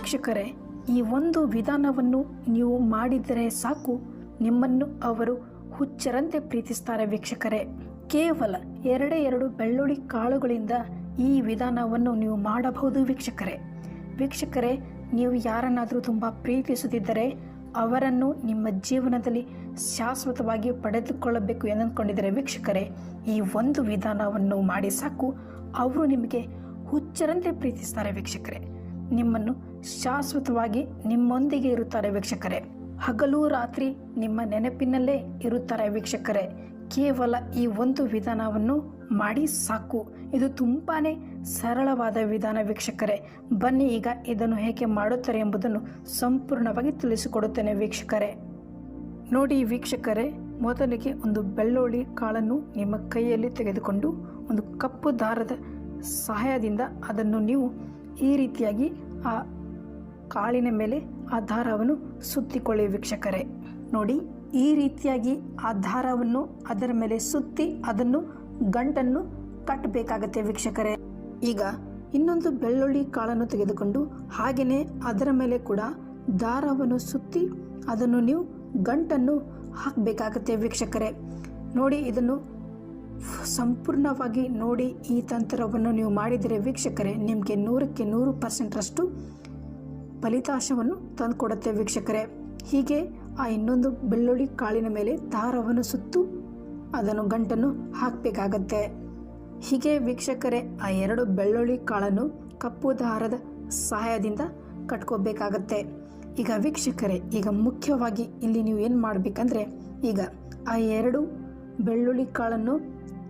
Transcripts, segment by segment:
ವೀಕ್ಷಕರೇ, ಈ ಒಂದು ವಿಧಾನವನ್ನು ನೀವು ಮಾಡಿದರೆ ಸಾಕು, ನಿಮ್ಮನ್ನು ಅವರು ಹುಚ್ಚರಂತೆ ಪ್ರೀತಿಸ್ತಾರೆ ವೀಕ್ಷಕರೇ. ಕೇವಲ 2 ಬೆಳ್ಳುಳ್ಳಿ ಕಾಳುಗಳಿಂದ ಈ ವಿಧಾನವನ್ನು ನೀವು ಮಾಡಬಹುದು ವೀಕ್ಷಕರೇ. ನೀವು ಯಾರನ್ನಾದರೂ ತುಂಬ ಪ್ರೀತಿಸುತ್ತಿದ್ದರೆ ಅವರನ್ನು ನಿಮ್ಮ ಜೀವನದಲ್ಲಿ ಶಾಶ್ವತವಾಗಿ ಪಡೆದುಕೊಳ್ಳಬೇಕು ಎಂದುಕೊಂಡಿದ್ದರೆ ವೀಕ್ಷಕರೇ, ಈ ಒಂದು ವಿಧಾನವನ್ನು ಮಾಡಿ ಸಾಕು, ಅವರು ನಿಮಗೆ ಹುಚ್ಚರಂತೆ ಪ್ರೀತಿಸ್ತಾರೆ ವೀಕ್ಷಕರೇ. ನಿಮ್ಮನ್ನು ಶಾಶ್ವತವಾಗಿ ನಿಮ್ಮೊಂದಿಗೆ ಇರುತ್ತಾರೆ ವೀಕ್ಷಕರೇ. ಹಗಲು ರಾತ್ರಿ ನಿಮ್ಮ ನೆನಪಿನಲ್ಲೇ ಇರುತ್ತಾರೆ ವೀಕ್ಷಕರೇ. ಕೇವಲ ಈ ಒಂದು ವಿಧಾನವನ್ನು ಮಾಡಿ ಸಾಕು. ಇದು ತುಂಬಾ ಸರಳವಾದ ವಿಧಾನ ವೀಕ್ಷಕರೇ. ಬನ್ನಿ ಈಗ ಇದನ್ನು ಹೇಗೆ ಮಾಡುತ್ತಾರೆ ಎಂಬುದನ್ನು ಸಂಪೂರ್ಣವಾಗಿ ತಿಳಿಸಿಕೊಡುತ್ತೇನೆ ವೀಕ್ಷಕರೇ. ನೋಡಿ ವೀಕ್ಷಕರೇ, ಮೊದಲಿಗೆ ಒಂದು ಬೆಳ್ಳುಳ್ಳಿ ಕಾಳನ್ನು ನಿಮ್ಮ ಕೈಯಲ್ಲಿ ತೆಗೆದುಕೊಂಡು ಒಂದು ಕಪ್ಪು ದಾರದ ಸಹಾಯದಿಂದ ಅದನ್ನು ನೀವು ಈ ರೀತಿಯಾಗಿ ಆ ಕಾಳಿನ ಮೇಲೆ ಆ ದಾರವನ್ನು ಸುತ್ತಿಕೊಳ್ಳಿ ವೀಕ್ಷಕರೇ. ನೋಡಿ, ಈ ರೀತಿಯಾಗಿ ಆ ದಾರವನ್ನು ಅದರ ಮೇಲೆ ಸುತ್ತಿ ಅದನ್ನು ಗಂಟನ್ನು ಕಟ್ಟಬೇಕಾಗತ್ತೆ ವೀಕ್ಷಕರೇ. ಈಗ ಇನ್ನೊಂದು ಬೆಳ್ಳುಳ್ಳಿ ಕಾಳನ್ನು ತೆಗೆದುಕೊಂಡು ಹಾಗೆಯೇ ಅದರ ಮೇಲೆ ಕೂಡ ದಾರವನ್ನು ಸುತ್ತಿ ಅದನ್ನು ನೀವು ಗಂಟನ್ನು ಹಾಕಬೇಕಾಗತ್ತೆ ವೀಕ್ಷಕರೇ. ನೋಡಿ, ಇದನ್ನು ಸಂಪೂರ್ಣವಾಗಿ ನೋಡಿ ಈ ತಂತ್ರವನ್ನು ನೀವು ಮಾಡಿದರೆ ವೀಕ್ಷಕರೇ, ನಿಮಗೆ 100ಕ್ಕೆ 100% ಫಲಿತಾಂಶವನ್ನು ತಂದುಕೊಡುತ್ತೆ ವೀಕ್ಷಕರೇ. ಹೀಗೆ ಆ ಇನ್ನೊಂದು ಬೆಳ್ಳುಳ್ಳಿ ಕಾಳಿನ ಮೇಲೆ ದಾರವನ್ನು ಸುತ್ತು ಅದನ್ನು ಗಂಟನ್ನು ಹಾಕಬೇಕಾಗತ್ತೆ. ಹೀಗೆ ವೀಕ್ಷಕರೇ, ಆ 2 ಬೆಳ್ಳುಳ್ಳಿ ಕಾಳನ್ನು ಕಪ್ಪು ದಾರದ ಸಹಾಯದಿಂದ ಕಟ್ಕೋಬೇಕಾಗತ್ತೆ. ಈಗ ವೀಕ್ಷಕರೇ, ಈಗ ಮುಖ್ಯವಾಗಿ ಇಲ್ಲಿ ನೀವು ಏನು ಮಾಡಬೇಕಂದ್ರೆ, ಈಗ ಆ 2 ಬೆಳ್ಳುಳ್ಳಿ ಕಾಳನ್ನು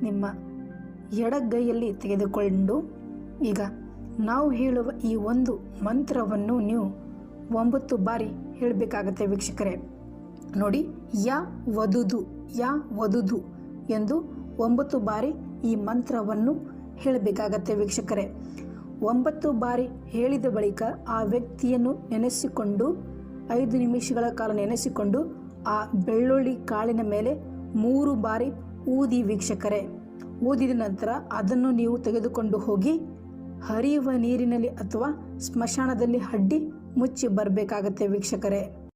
ನಿಮ್ಮ ಎಡಗೈಯಲ್ಲಿ ತೆಗೆದುಕೊಂಡು ಈಗ ನಾವು ಹೇಳುವ ಈ ಒಂದು ಮಂತ್ರವನ್ನು ನೀವು 9 ಬಾರಿ ಹೇಳಬೇಕಾಗತ್ತೆ ವೀಕ್ಷಕರೇ. ನೋಡಿ, ಯಾ ವದುದು ಎಂದು 9 ಬಾರಿ ಈ ಮಂತ್ರವನ್ನು ಹೇಳಬೇಕಾಗತ್ತೆ ವೀಕ್ಷಕರೇ. 9 ಬಾರಿ ಹೇಳಿದ ಬಳಿಕ ಆ ವ್ಯಕ್ತಿಯನ್ನು ನೆನೆಸಿಕೊಂಡು 5 ನಿಮಿಷಗಳ ಕಾಲ ನೆನೆಸಿಕೊಂಡು ಆ ಬೆಳ್ಳುಳ್ಳಿ ಕಾಳಿನ ಮೇಲೆ 3 ಬಾರಿ ಊದಿ ವೀಕ್ಷಕರೇ. ಊದಿದ ನಂತರ ಅದನ್ನು ನೀವು ತೆಗೆದುಕೊಂಡು ಹೋಗಿ ಹರಿಯುವ ನೀರಿನಲ್ಲಿ ಅಥವಾ ಸ್ಮಶಾನದಲ್ಲಿ ಅಡ್ಡಿ ಮುಚ್ಚಿ ಬರಬೇಕಾಗತ್ತೆ ವೀಕ್ಷಕರೇ.